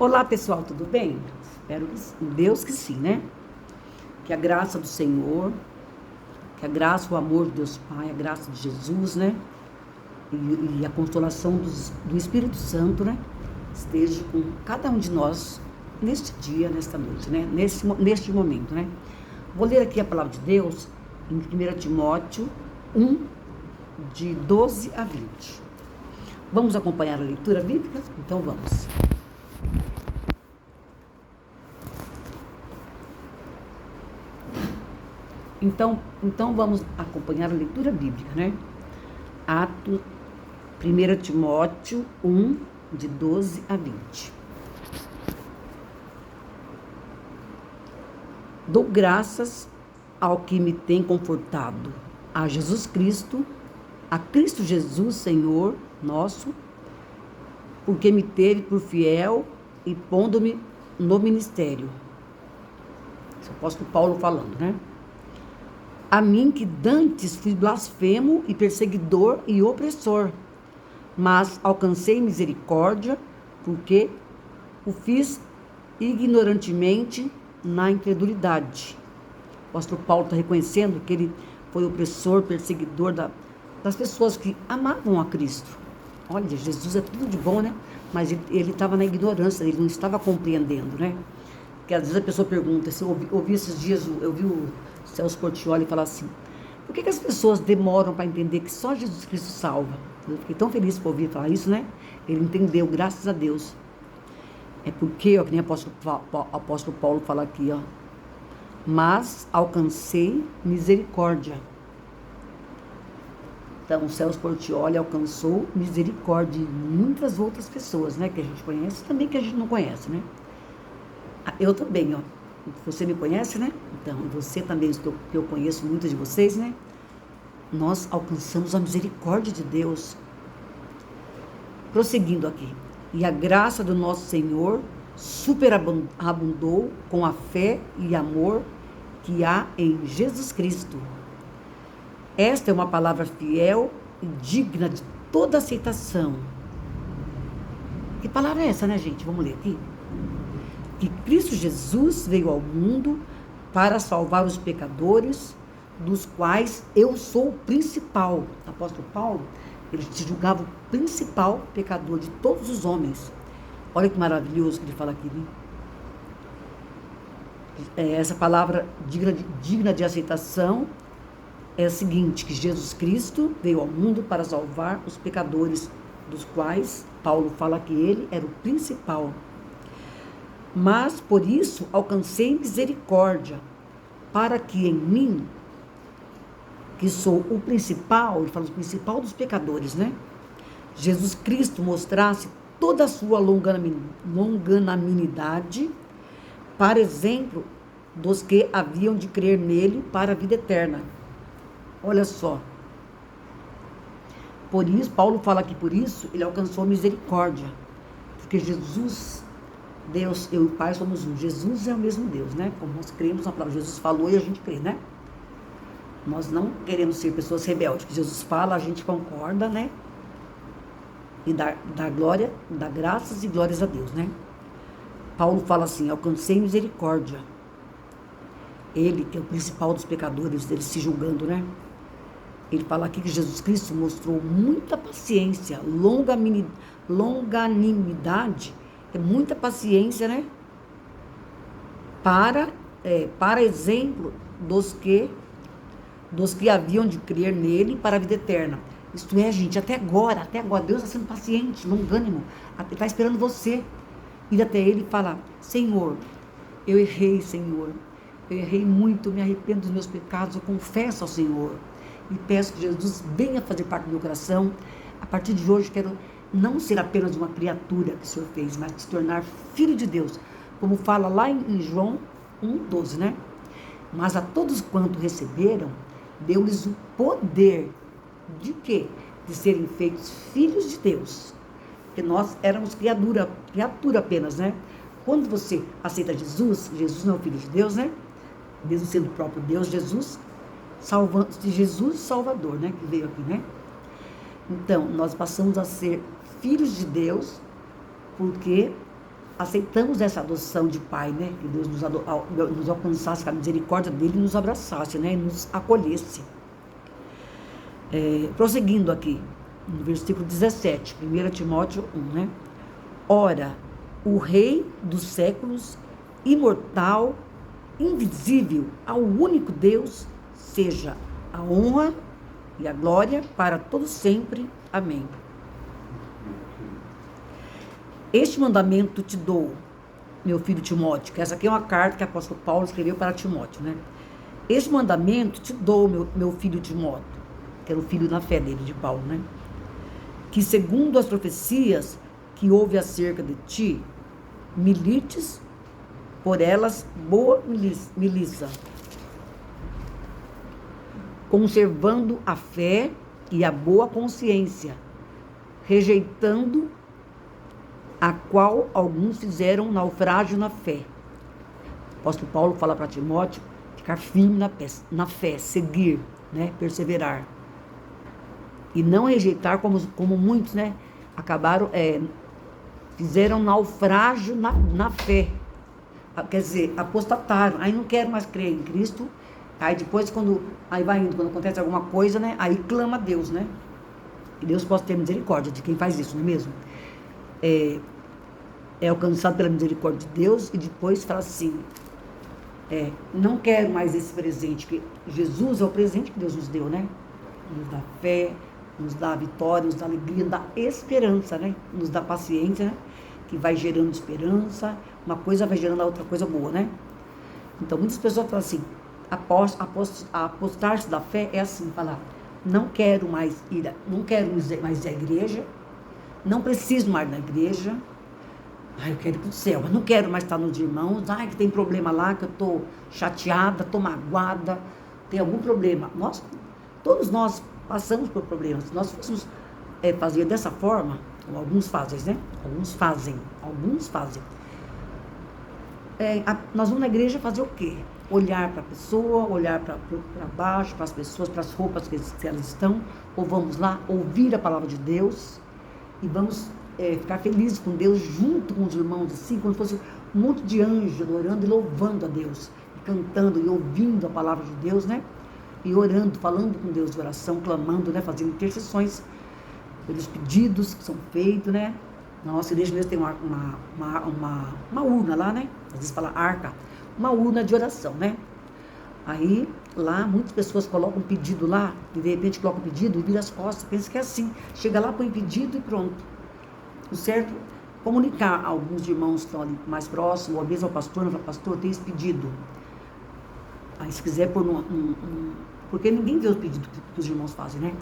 Olá pessoal, tudo bem? Espero que Deus que sim, né? Que a graça do Senhor, que a graça, o amor de Deus Pai, a graça de Jesus, né? E a consolação do Espírito Santo, né? Esteja com cada um de nós neste dia, nesta noite, né? Neste momento, né? Vou ler aqui a palavra de Deus em 1 Timóteo 1, de 12 a 20. Vamos acompanhar a leitura bíblica? Então vamos. Então vamos acompanhar a leitura bíblica, né? 1 Timóteo 1, de 12 a 20. Dou graças ao que me tem confortado, a Jesus Cristo, a Cristo Jesus, Senhor nosso, porque me teve por fiel e pondo-me no ministério. Esse é o apóstolo Paulo falando, né? A mim que dantes fui blasfemo e perseguidor e opressor, mas alcancei misericórdia, porque o fiz ignorantemente na incredulidade. O apóstolo Paulo está reconhecendo que ele foi opressor, perseguidor das pessoas que amavam a Cristo. Olha, Jesus é tudo de bom, né? Mas ele estava na ignorância, ele não estava compreendendo, né? Porque às vezes a pessoa pergunta, se eu ouvi esses dias, eu vi o Celso Portiolli falar assim, por que as pessoas demoram para entender que só Jesus Cristo salva? Eu fiquei tão feliz por ouvir falar isso, né? Ele entendeu, graças a Deus. É porque, ó, que nem o apóstolo Paulo fala aqui, ó, mas alcancei misericórdia. Então, o Celso Portiolli alcançou misericórdia de muitas outras pessoas, né? Que a gente conhece e também que a gente não conhece, né? Eu também, ó. Você me conhece, né? Então, você também, que eu conheço muitos de vocês, né? Nós alcançamos a misericórdia de Deus. Prosseguindo aqui. E a graça do nosso Senhor superabundou com a fé e amor que há em Jesus Cristo. Esta é uma palavra fiel e digna de toda aceitação. Que palavra é essa, né, gente? Vamos ler aqui. Que Cristo Jesus veio ao mundo para salvar os pecadores, dos quais eu sou o principal. O apóstolo Paulo, ele se julgava o principal pecador de todos os homens. Olha que maravilhoso que ele fala aqui, né? Essa palavra digna de aceitação é a seguinte, que Jesus Cristo veio ao mundo para salvar os pecadores, dos quais Paulo fala que ele era o principal. Mas, por isso, alcancei misericórdia, para que em mim, que sou o principal, ele fala o principal dos pecadores, né? Jesus Cristo mostrasse toda a sua longanimidade, para exemplo dos que haviam de crer nele para a vida eterna. Olha só. Por isso, Paulo fala que por isso ele alcançou misericórdia, porque Jesus... Deus, eu e o Pai somos um. Jesus é o mesmo Deus, né? Como nós cremos na palavra. Jesus falou e a gente crê, né? Nós não queremos ser pessoas rebeldes. Que Jesus fala, a gente concorda, né? E dá glória, dá graças e glórias a Deus, né? Paulo fala assim, alcancei misericórdia. Ele, que é o principal dos pecadores, ele se julgando, né? Ele fala aqui que Jesus Cristo mostrou muita paciência, longanimidade, muita paciência, né? Para exemplo dos que haviam de crer nele para a vida eterna. Isto é, gente, até agora, Deus está sendo paciente, longânimo, Ele está esperando você ir até Ele e falar, Senhor, eu errei, Senhor, eu errei muito, me arrependo dos meus pecados, eu confesso ao Senhor, e peço que Jesus venha fazer parte do meu coração. A partir de hoje, quero não ser apenas uma criatura que o Senhor fez, mas se tornar filho de Deus, como fala lá em João 1,12, né? Mas a todos quanto receberam, deu-lhes o poder de quê? De serem feitos filhos de Deus. Porque nós éramos criatura apenas, né? Quando você aceita Jesus, Jesus não é o Filho de Deus, né? Mesmo sendo o próprio Deus, Jesus Salvador, né? Que veio aqui, né? Então, nós passamos a ser filhos de Deus, porque aceitamos essa adoção de pai, né? Que Deus nos alcançasse com a misericórdia dele e nos abraçasse, né? E nos acolhesse. Prosseguindo aqui, no versículo 17, 1 Timóteo 1, né? Ora, o Rei dos séculos, imortal, invisível, ao único Deus, seja a honra e a glória para todos sempre. Amém. Este mandamento te dou, meu filho Timóteo, que essa aqui é uma carta que o apóstolo Paulo escreveu para Timóteo, né? Este mandamento te dou, meu filho Timóteo, que era o filho na fé dele, de Paulo, né? Que segundo as profecias que houve acerca de ti, milites por elas boa milícia, conservando a fé e a boa consciência, rejeitando a qual alguns fizeram naufrágio na fé. O apóstolo Paulo fala para Timóteo ficar firme na fé, seguir, né, perseverar. E não rejeitar como muitos, né, acabaram, fizeram naufrágio na fé. Quer dizer, apostataram, aí não quero mais crer em Cristo. Aí depois, aí vai indo, quando acontece alguma coisa, né, aí clama a Deus, né? E Deus possa ter misericórdia de quem faz isso, não é mesmo? É alcançado pela misericórdia de Deus e depois fala assim, não quero mais esse presente, que Jesus é o presente que Deus nos deu, né? Nos dá fé, nos dá vitória, nos dá alegria, nos dá esperança, né? Nos dá paciência, né? Que vai gerando esperança, uma coisa vai gerando a outra coisa boa, né? Então, muitas pessoas falam assim, apostar-se da fé é assim, falar, não quero mais ir à igreja, não preciso mais da igreja, eu quero ir para o céu, eu não quero mais estar nos irmãos, que tem problema lá, que eu estou chateada, estou magoada, tem algum problema. Todos nós passamos por problemas. Se nós fôssemos fazer dessa forma, alguns fazem, né? Alguns fazem. Nós vamos na igreja fazer o quê? Olhar para a pessoa, olhar para baixo, para as pessoas, para as roupas que elas estão, ou vamos lá ouvir a palavra de Deus e vamos ficar felizes com Deus junto com os irmãos, assim, como se fosse um monte de anjos adorando e louvando a Deus, e cantando e ouvindo a palavra de Deus, né? E orando, falando com Deus de oração, clamando, né? Fazendo intercessões pelos pedidos que são feitos, né? Na nossa igreja mesmo tem uma urna lá, né? Às vezes fala arca, uma urna de oração, né? Aí, lá, muitas pessoas colocam um pedido lá, e de repente colocam um pedido e vira as costas, pensa que é assim. Chega lá, põe pedido e pronto. O certo, comunicar a alguns irmãos que estão ali mais próximos, ou mesmo ao pastor, não fala, pastor, tem esse pedido. Aí, se quiser pôr porque ninguém vê os pedidos que os irmãos fazem, né?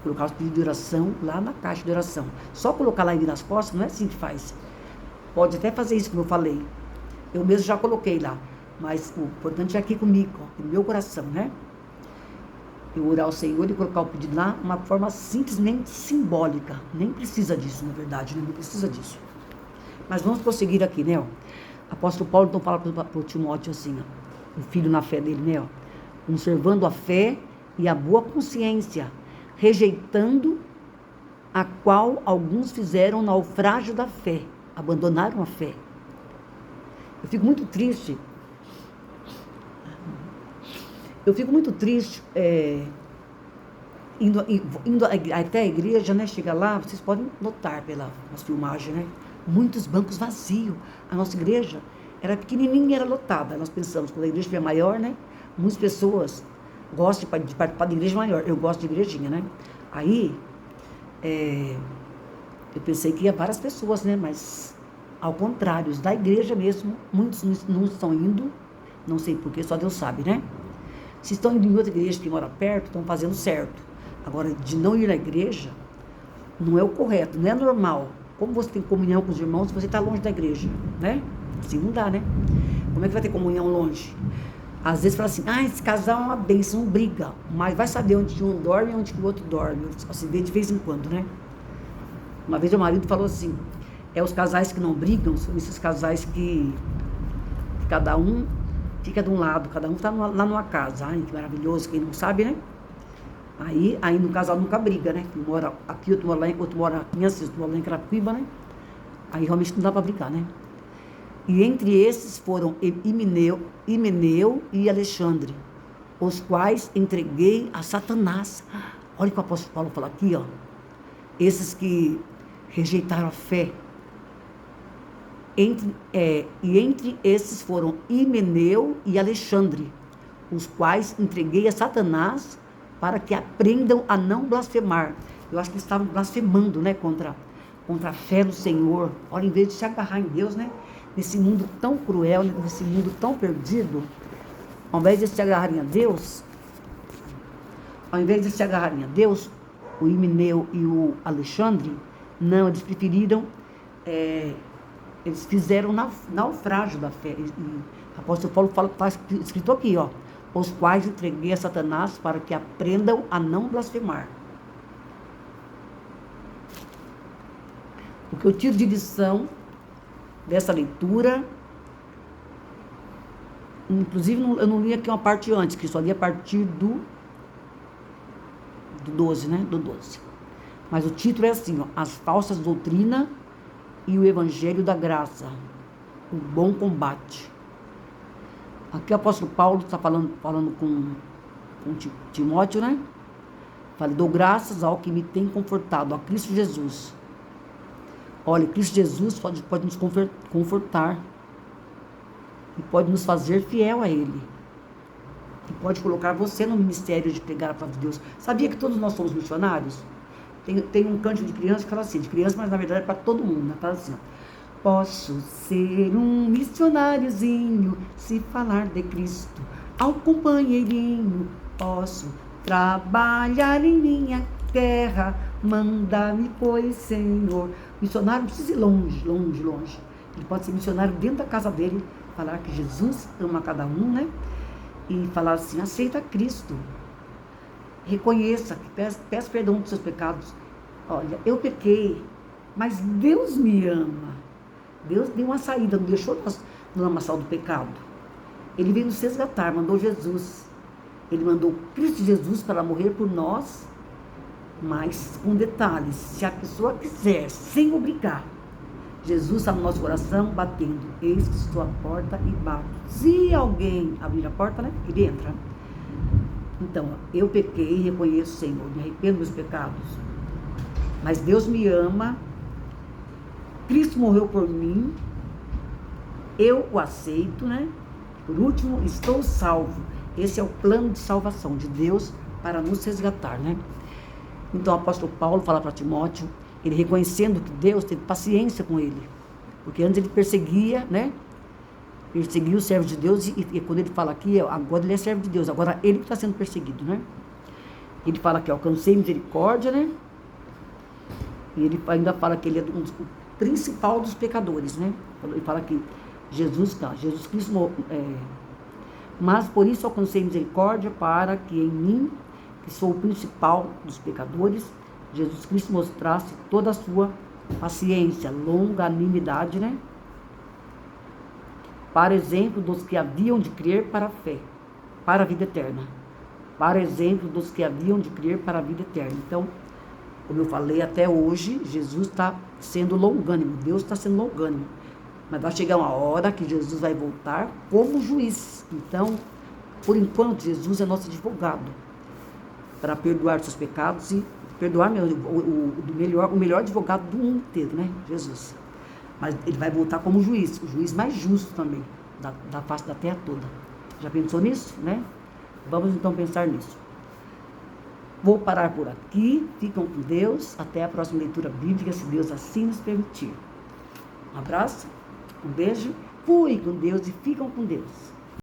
Colocar os pedidos de oração lá na caixa de oração. Só colocar lá e virar as costas, não é assim que faz. Pode até fazer isso, como eu falei. Eu mesmo já coloquei lá. Mas o importante é aqui comigo, no meu coração, né? Eu orar ao Senhor e colocar o pedido lá, uma forma simplesmente simbólica. Nem precisa disso, na verdade, né? Não precisa disso. Mas vamos prosseguir aqui, né? Apóstolo Paulo então fala para o Timóteo assim, o filho na fé dele, né? Conservando a fé e a boa consciência, rejeitando a qual alguns fizeram naufrágio da fé, abandonaram a fé. Eu fico muito triste. Indo até a igreja, né? Chega lá, vocês podem notar pelas filmagens, né? Muitos bancos vazios. A nossa igreja era pequenininha e era lotada. Nós pensamos, quando a igreja é maior, né? Muitas pessoas gostam de participar de igreja maior. Eu gosto de igrejinha, né? Aí, eu pensei que ia várias pessoas, né? Mas, ao contrário, os da igreja mesmo, muitos não estão indo. Não sei porquê, só Deus sabe, né? Se estão indo em outra igreja que mora perto, estão fazendo certo. Agora, de não ir na igreja, não é o correto, não é normal. Como você tem comunhão com os irmãos se você está longe da igreja, né? Assim não dá, né? Como é que vai ter comunhão longe? Às vezes fala assim, esse casal é uma bênção, não briga. Mas vai saber onde um dorme e onde o outro dorme. Só se vê de vez em quando, né? Uma vez o marido falou assim, os casais que não brigam, são esses casais que cada um fica de um lado, cada um está lá numa casa. Ai, que maravilhoso, quem não sabe, né? Aí no casal nunca briga, né? Um mora aqui, outro mora lá, outro mora em Assis, outro mora lá em Carapicuíba, né? Aí realmente não dá para brigar, né? E entre esses foram Himeneu e Alexandre, os quais entreguei a Satanás. Olha o que o apóstolo Paulo fala aqui, ó. Esses que rejeitaram a fé. Entre esses foram Himeneu e Alexandre, os quais entreguei a Satanás para que aprendam a não blasfemar. Eu acho que eles estavam blasfemando, né, contra a fé no Senhor. Olha, em vez de se agarrar em Deus, né, nesse mundo tão cruel, nesse mundo tão perdido, ao invés de se agarrarem a Deus, o Himeneu e o Alexandre, não, eles preferiram, eles fizeram naufrágio da fé. E o apóstolo Paulo fala, está escrito aqui, ó, os quais entreguei a Satanás para que aprendam a não blasfemar. O que eu tiro de lição dessa leitura, inclusive eu não li aqui uma parte antes, que só li a partir do 12, né? Do 12. Mas o título é assim, ó, As Falsas Doutrinas e o Evangelho da Graça, o Bom Combate. Aqui o apóstolo Paulo está falando com Timóteo, né? Fala, dou graças ao que me tem confortado, a Cristo Jesus. Olha, Cristo Jesus pode nos confortar e pode nos fazer fiel a Ele. E pode colocar você no ministério de pregar a palavra de Deus. Sabia que todos nós somos missionários? Tem um cântico de criança que fala assim, de criança, mas na verdade é para todo mundo, né? Fala assim, ó. Posso ser um missionáriozinho se falar de Cristo ao companheirinho. Posso trabalhar em minha terra, manda-me, pois, Senhor. O missionário não precisa ir longe. Ele pode ser missionário dentro da casa dele, falar que Jesus ama cada um, né? E falar assim, aceita Cristo. Reconheça, peça perdão dos seus pecados. Olha, eu pequei, mas Deus me ama. Deus deu uma saída, não deixou nós no lamaçal do pecado. Ele veio nos resgatar, mandou Jesus. Ele mandou Cristo Jesus para morrer por nós, mas com detalhes, se a pessoa quiser, sem obrigar. Jesus está no nosso coração batendo. Eis que estou à porta e bato. Se alguém abrir a porta, né, ele entra. Então, eu pequei e reconheço, Senhor, me arrependo dos meus pecados. Mas Deus me ama. Cristo morreu por mim, eu o aceito, né? Por último, estou salvo. Esse é o plano de salvação de Deus para nos resgatar, né? Então o apóstolo Paulo fala para Timóteo, ele reconhecendo que Deus teve paciência com ele, porque antes ele perseguia, né? Perseguia o servo de Deus e quando ele fala aqui, agora ele é servo de Deus, agora ele que está sendo perseguido, né? Ele fala que alcancei misericórdia, né? E ele ainda fala que ele é o principal dos pecadores, né? Ele fala que Jesus Cristo, mas por isso alcancei misericórdia para que em mim, que sou o principal dos pecadores, Jesus Cristo mostrasse toda a sua paciência, longanimidade, né? Para exemplo dos que haviam de crer para a fé, para a vida eterna. Para exemplo dos que haviam de crer para a vida eterna. Então, como eu falei, até hoje, Jesus está sendo longânimo, Deus está sendo longânimo. Mas vai chegar uma hora que Jesus vai voltar como juiz. Então, por enquanto, Jesus é nosso advogado para perdoar seus pecados e perdoar o melhor advogado do mundo inteiro, né? Jesus. Mas ele vai voltar como juiz, o juiz mais justo também, da face da terra toda. Já pensou nisso, né? Vamos então pensar nisso. Vou parar por aqui, ficam com Deus, até a próxima leitura bíblica, se Deus assim nos permitir. Um abraço, um beijo, fui com Deus e ficam com Deus.